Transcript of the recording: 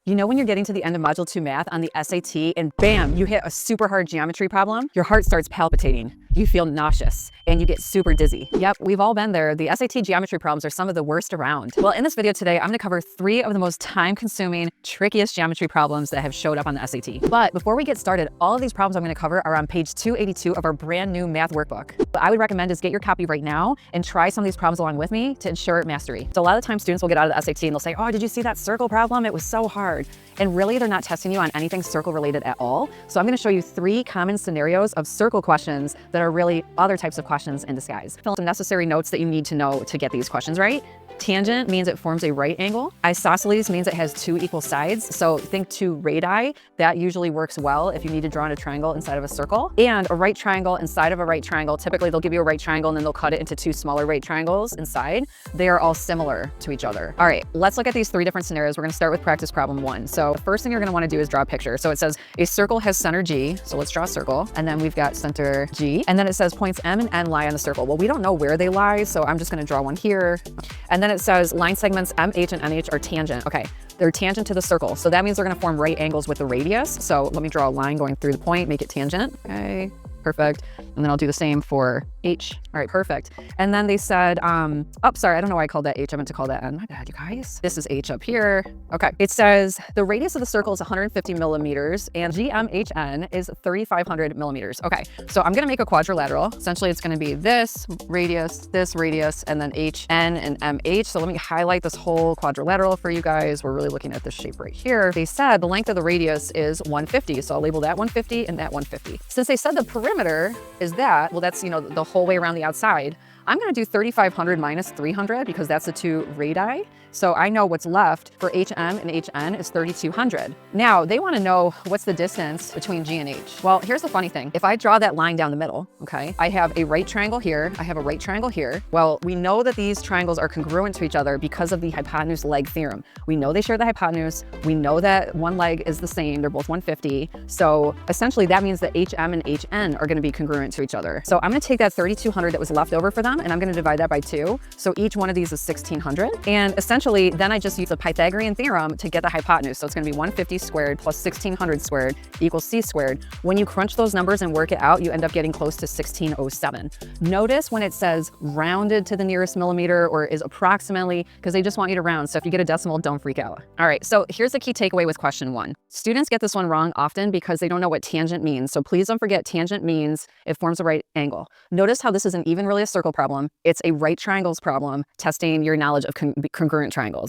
You know when you're getting to the end of Module 2 Math on the SAT and bam, you hit a super hard geometry problem? Your heart starts palpitating, you feel nauseous, and you get super dizzy. Yep, we've all been there. The SAT geometry problems are some of the worst around. Well, in this video today, I'm gonna cover 3 of the most time-consuming, trickiest geometry problems that have showed up on the SAT. But before we get started, all of these problems I'm gonna cover are on page 282 of our brand new math workbook. What I would recommend is get your copy right now and try some of these problems along with me to ensure mastery. So a lot of times students will get out of the SAT and they'll say, oh, did you see that circle problem? It was so hard. And really, they're not testing you on anything circle related at all. So I'm gonna show you 3 common scenarios of circle questions that are really other types of questions in disguise. Fill in some necessary notes that you need to know to get these questions right. Tangent means it forms a right angle. Isosceles means it has 2 equal sides. So think 2 radii. That usually works well if you need to draw in a triangle inside of a circle. And a right triangle inside of a right triangle, typically they'll give you a right triangle and then they'll cut it into 2 smaller right triangles inside. They are all similar to each other. All right, let's look at these 3 different scenarios. We're gonna start with practice problem 1. So the first thing you're gonna wanna do is draw a picture. So it says a circle has center G. So let's draw a circle. And then we've got center G. And then it says points M and N lie on the circle. Well, we don't know where they lie, so I'm just gonna draw one here. And then it says line segments MH and NH are tangent. Okay, they're tangent to the circle. So that means they're gonna form right angles with the radius. So let me draw a line going through the point, make it tangent. Okay, perfect. And then I'll do the same for H. All right, perfect. And then they said, sorry, I don't know why I called that H. I meant to call that N. My bad, you guys. This is H up here. Okay, it says the radius of the circle is 150 millimeters and GMHN is 3,500 millimeters. Okay, so I'm gonna make a quadrilateral. Essentially, it's gonna be this radius, and then HN and MH. So let me highlight this whole quadrilateral for you guys. We're really looking at this shape right here. They said the length of the radius is 150. So I'll label that 150 and that 150. Since they said the perimeter is that, well, that's, the whole way around the outside. I'm gonna do 3,500 minus 300 because that's the 2 radii. So I know what's left for HM and HN is 3,200. Now they wanna know what's the distance between G and H. Well, here's the funny thing. If I draw that line down the middle, okay, I have a right triangle here, I have a right triangle here. Well, we know that these triangles are congruent to each other because of the hypotenuse leg theorem. We know they share the hypotenuse. We know that one leg is the same. They're both 150. So essentially that means that HM and HN are gonna be congruent to each other. So I'm gonna take that 3,200 that was left over for them and I'm gonna divide that by 2. So each one of these is 1,600. And essentially then I just use the Pythagorean theorem to get the hypotenuse. So it's gonna be 150 squared plus 1,600 squared equals C squared. When you crunch those numbers and work it out, you end up getting close to 1607. Notice when it says rounded to the nearest millimeter or is approximately, because they just want you to round. So if you get a decimal, don't freak out. All right, so here's the key takeaway with question 1. Students get this one wrong often because they don't know what tangent means. So please don't forget tangent means it forms a right angle. Notice how this isn't even really a circle problem. It's a right triangles problem, testing your knowledge of congruent triangles.